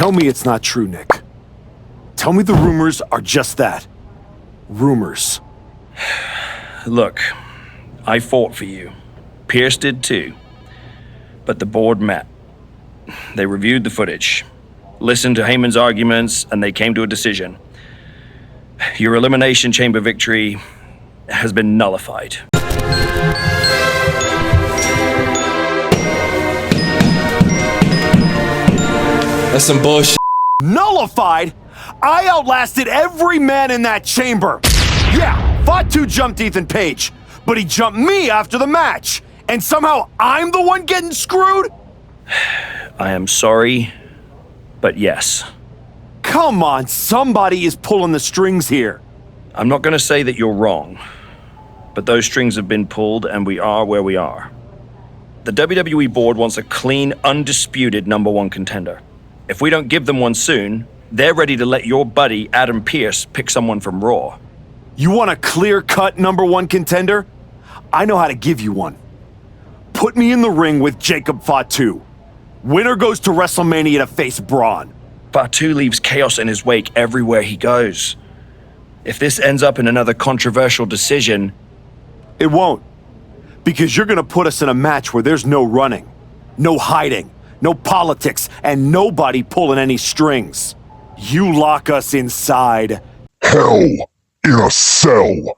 Tell me it's not true, Nick. Tell me the rumors are just that. Rumors. Look, I fought for you. Pierce did too. But the board met. They reviewed the footage, listened to Heyman's arguments, and they came to a decision. Your Elimination Chamber victory has been nullified. That's some bullshit. Nullified? I outlasted every man in that chamber. Yeah, Fatu jumped Ethan Page, but he jumped me after the match. And somehow I'm the one getting screwed? I am sorry, but yes. Come on, somebody is pulling the strings here. I'm not going to say that you're wrong, but those strings have been pulled and we are where we are. The WWE board wants a clean, undisputed #1 contender. If we don't give them one soon, they're ready to let your buddy Adam Pearce pick someone from Raw. You want a clear-cut #1 contender? I know how to give you one. Put me in the ring with Jacob Fatu. Winner goes to WrestleMania to face Braun. Fatu leaves chaos in his wake everywhere he goes. If this ends up in another controversial decision... It won't. Because you're gonna put us in a match where there's no running, no hiding, no politics, and nobody pulling any strings. You lock us inside. Hell in a cell.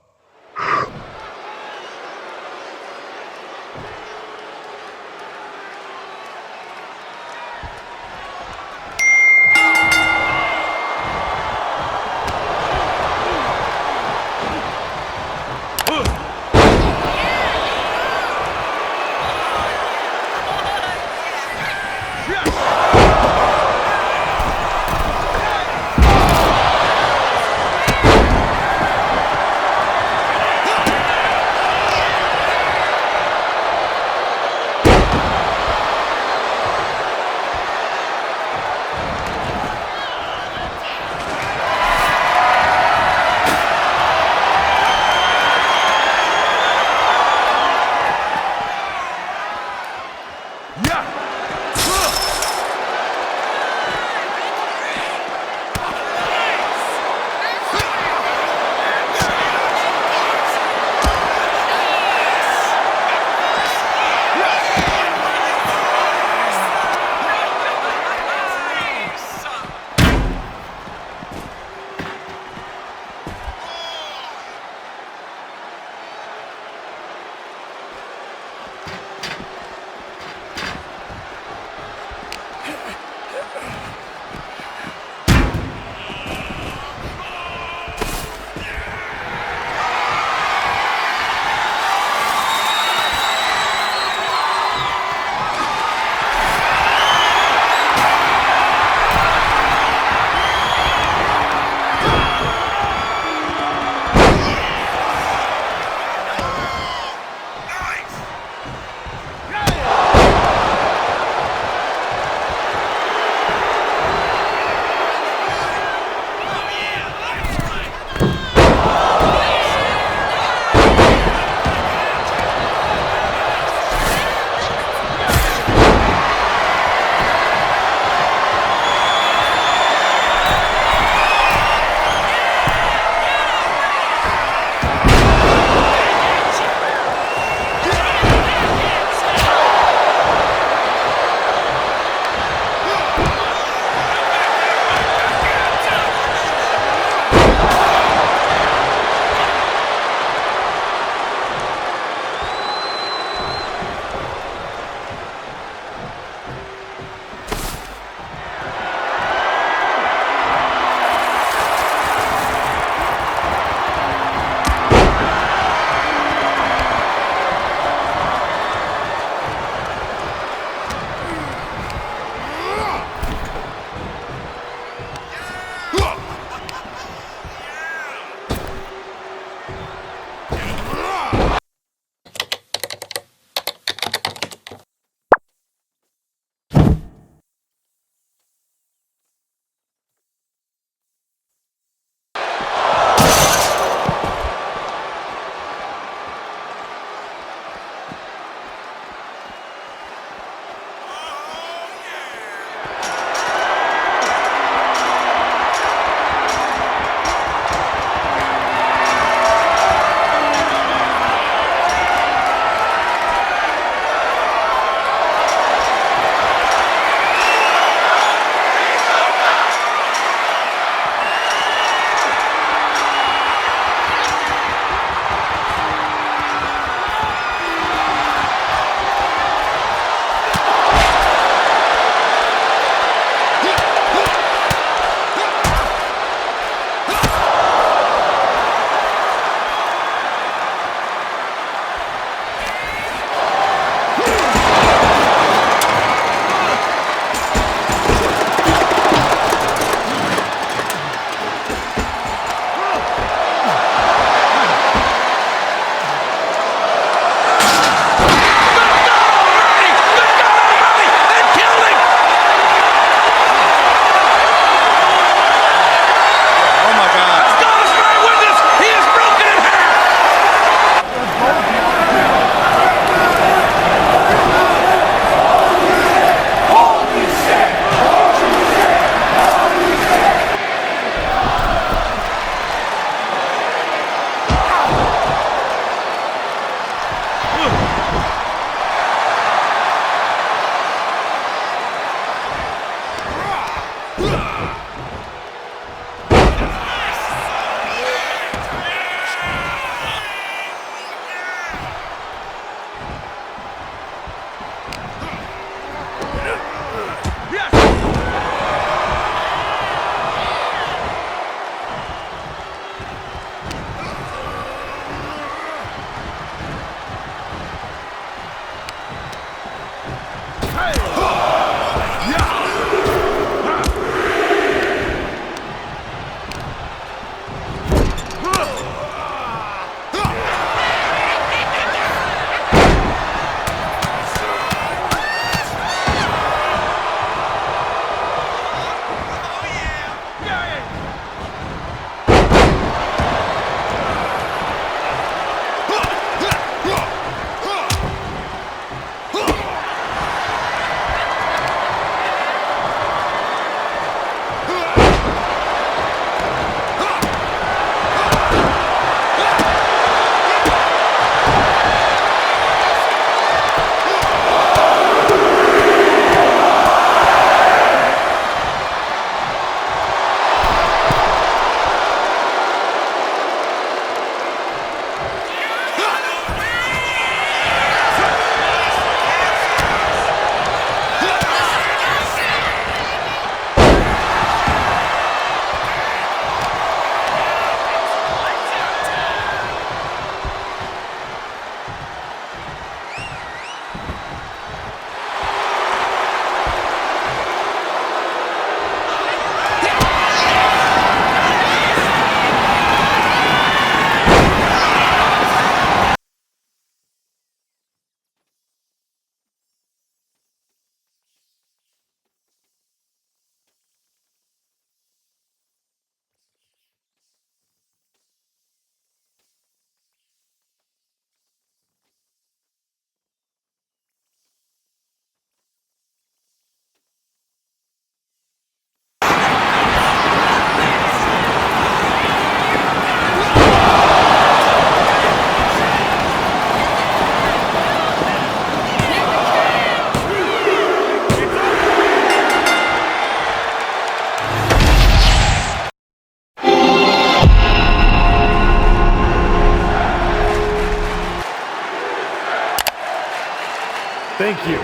you.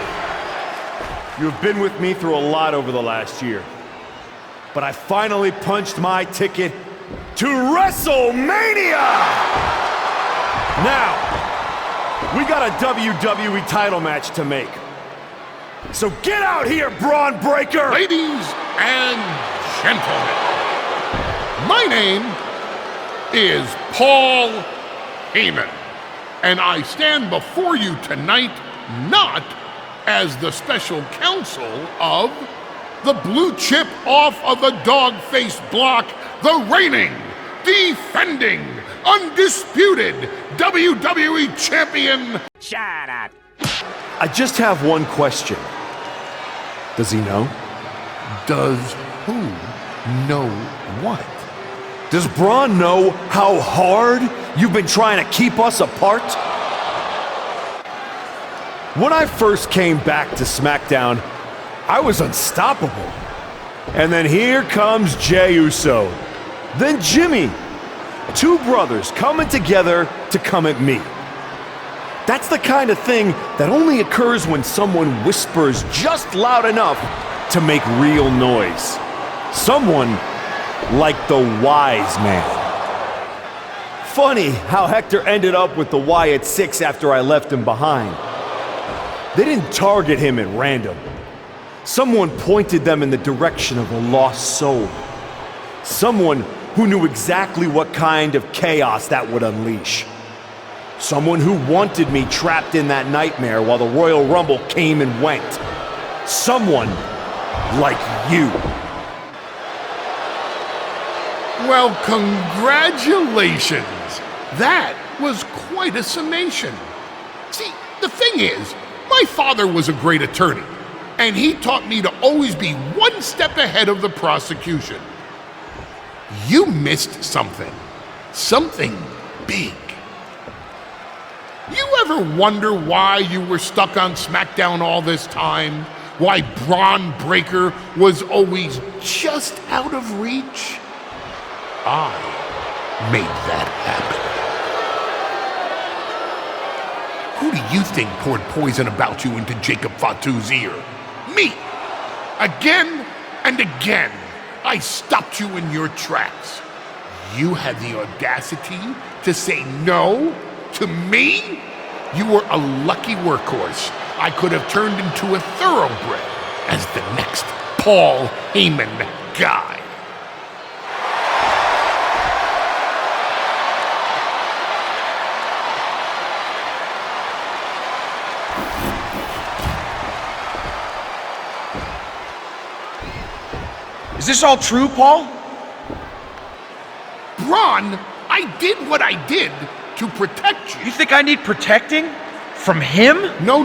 You have been with me through a lot over the last year. But I finally punched my ticket to WrestleMania! Now, we got a WWE title match to make. So get out here, Braun Breaker! Ladies and gentlemen, my name is Paul Heyman, and I stand before you tonight not as the special counsel of the blue chip off of the dog-faced block, the reigning, defending, undisputed WWE Champion. Shut up. I just have one question. Does he know? Does who know what? Does Braun know how hard you've been trying to keep us apart? When I first came back to SmackDown, I was unstoppable. And then here comes Jey Uso. Then Jimmy. Two brothers coming together to come at me. That's the kind of thing that only occurs when someone whispers just loud enough to make real noise. Someone like the wise man. Funny how Hector ended up with the Wyatt Six after I left him behind. They didn't target him at random. Someone pointed them in the direction of a lost soul. Someone who knew exactly what kind of chaos that would unleash. Someone who wanted me trapped in that nightmare while the Royal Rumble came and went. Someone like you. Well, congratulations. That was quite a summation. See, the thing is, my father was a great attorney, and he taught me to always be one step ahead of the prosecution. You missed something. Something big. You ever wonder why you were stuck on SmackDown all this time? Why Braun Breaker was always just out of reach? I made that happen. Who do you think poured poison about you into Jacob Fatu's ear? Me! Again and again, I stopped you in your tracks. You had the audacity to say no to me? You were a lucky workhorse I could have turned into a thoroughbred as the next Paul Heyman guy. Is this all true, Paul? Braun, I did what I did to protect you. You think I need protecting? From him? No.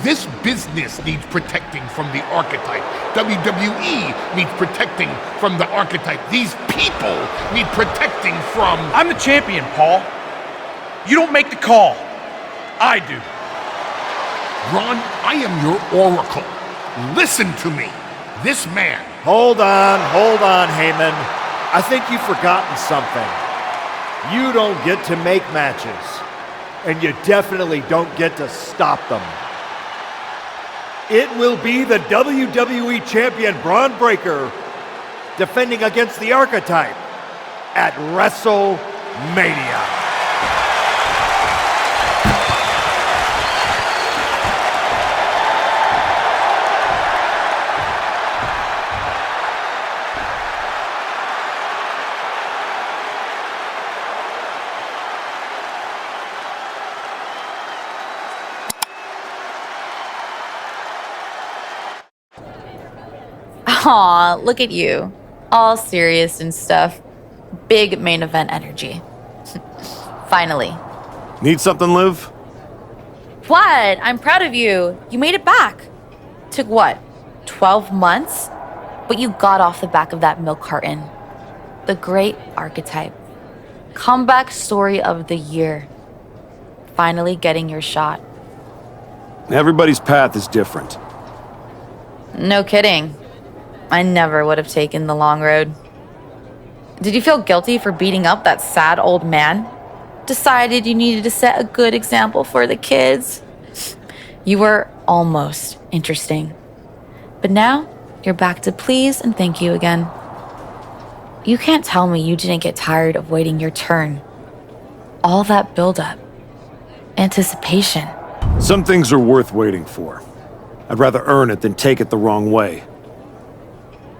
This business needs protecting from the archetype. WWE needs protecting from the archetype. These people need protecting from... I'm the champion, Paul. You don't make the call. I do. Braun, I am your oracle. Listen to me. This man... Hold on, Heyman. I think you've forgotten something. You don't get to make matches, and you definitely don't get to stop them. It will be the WWE Champion Braun Breaker defending against the Archetype at WrestleMania. Aw, look at you. All serious and stuff. Big main event energy. Finally. Need something, Liv? What? I'm proud of you. You made it back. Took what? 12 months? But you got off the back of that milk carton. The great archetype. Comeback story of the year. Finally getting your shot. Everybody's path is different. No kidding. I never would have taken the long road. Did you feel guilty for beating up that sad old man? Decided you needed to set a good example for the kids? You were almost interesting. But now, you're back to please and thank you again. You can't tell me you didn't get tired of waiting your turn. All that buildup, anticipation. Some things are worth waiting for. I'd rather earn it than take it the wrong way.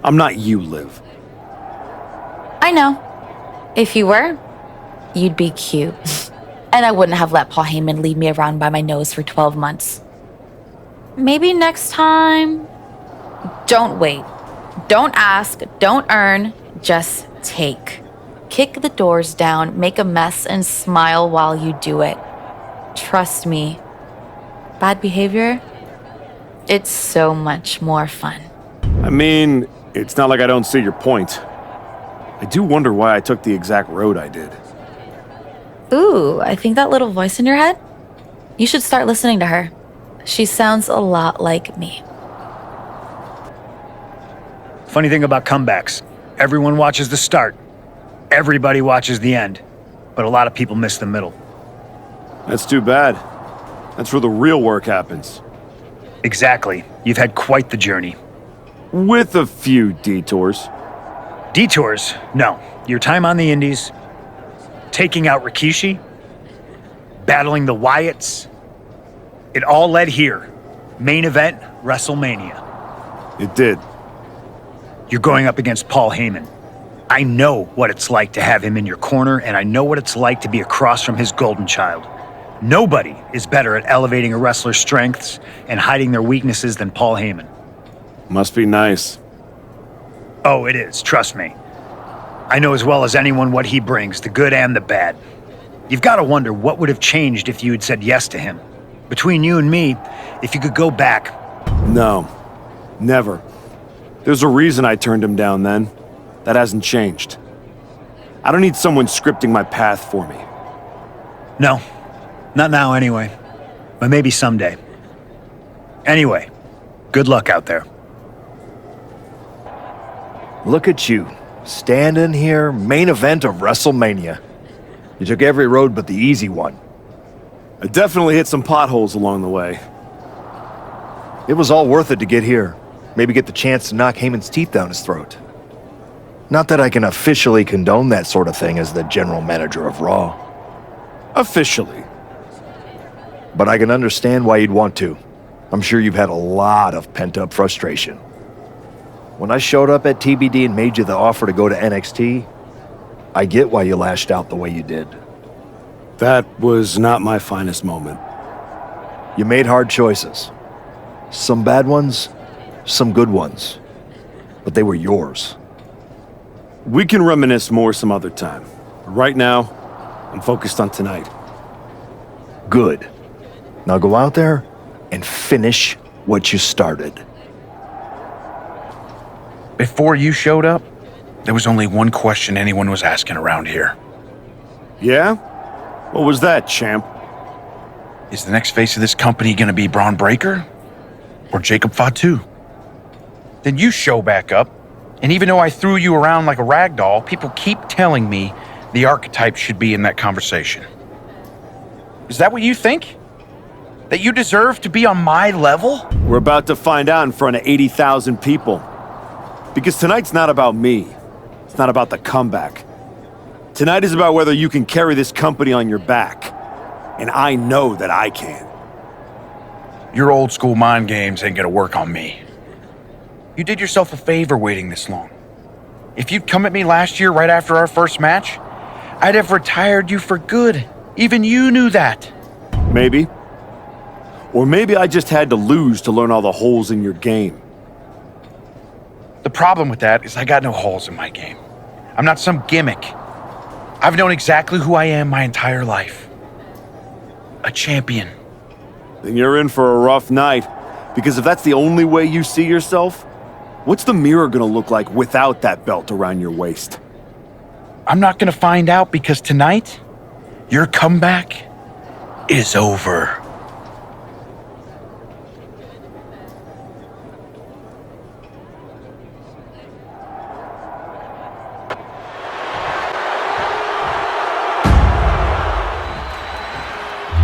I'm not you, Liv. I know. If you were, you'd be cute. And I wouldn't have let Paul Heyman lead me around by my nose for 12 months. Maybe next time... Don't wait. Don't ask. Don't earn. Just take. Kick the doors down, make a mess, and smile while you do it. Trust me. Bad behavior? It's so much more fun. I mean, it's not like I don't see your point. I do wonder why I took the exact road I did. Ooh, I think that little voice in your head? You should start listening to her. She sounds a lot like me. Funny thing about comebacks, everyone watches the start. Everybody watches the end. But a lot of people miss the middle. That's too bad. That's where the real work happens. Exactly. You've had quite the journey. With a few detours. Detours? No. Your time on the Indies, taking out Rikishi, battling the Wyatts. It all led here. Main event, WrestleMania. It did. You're going up against Paul Heyman. I know what it's like to have him in your corner, and I know what it's like to be across from his golden child. Nobody is better at elevating a wrestler's strengths and hiding their weaknesses than Paul Heyman. Must be nice. Oh, it is, trust me. I know as well as anyone what he brings, the good and the bad. You've got to wonder what would have changed if you had said yes to him. Between you and me, if you could go back. No, never. There's a reason I turned him down then. That hasn't changed. I don't need someone scripting my path for me. No, not now anyway. But maybe someday. Anyway, good luck out there. Look at you, standing here, main event of WrestleMania. You took every road but the easy one. I definitely hit some potholes along the way. It was all worth it to get here. Maybe get the chance to knock Heyman's teeth down his throat. Not that I can officially condone that sort of thing as the general manager of Raw. Officially. But I can understand why you'd want to. I'm sure you've had a lot of pent-up frustration. When I showed up at TBD and made you the offer to go to NXT, I get why you lashed out the way you did. That was not my finest moment. You made hard choices. Some bad ones, some good ones. But they were yours. We can reminisce more some other time. Right now, I'm focused on tonight. Good. Now go out there and finish what you started. Before you showed up, there was only one question anyone was asking around here. Yeah? What was that, champ? Is the next face of this company gonna be Braun Breaker? Or Jacob Fatu? Then you show back up, and even though I threw you around like a rag doll, people keep telling me the archetype should be in that conversation. Is that what you think? That you deserve to be on my level? We're about to find out in front of 80,000 people. Because tonight's not about me. It's not about the comeback. Tonight is about whether you can carry this company on your back. And I know that I can. Your old school mind games ain't gonna work on me. You did yourself a favor waiting this long. If you'd come at me last year right after our first match, I'd have retired you for good. Even you knew that. Maybe. Or maybe I just had to lose to learn all the holes in your game. The problem with that is I got no holes in my game. I'm not some gimmick. I've known exactly who I am my entire life. A champion. Then you're in for a rough night. Because if that's the only way you see yourself, what's the mirror gonna look like without that belt around your waist? I'm not gonna find out because tonight, your comeback is over.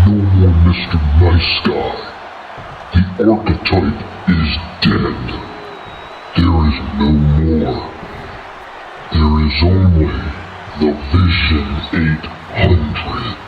No more Mr. Nice Guy. The archetype is dead. There is no more. There is only the Vision 800.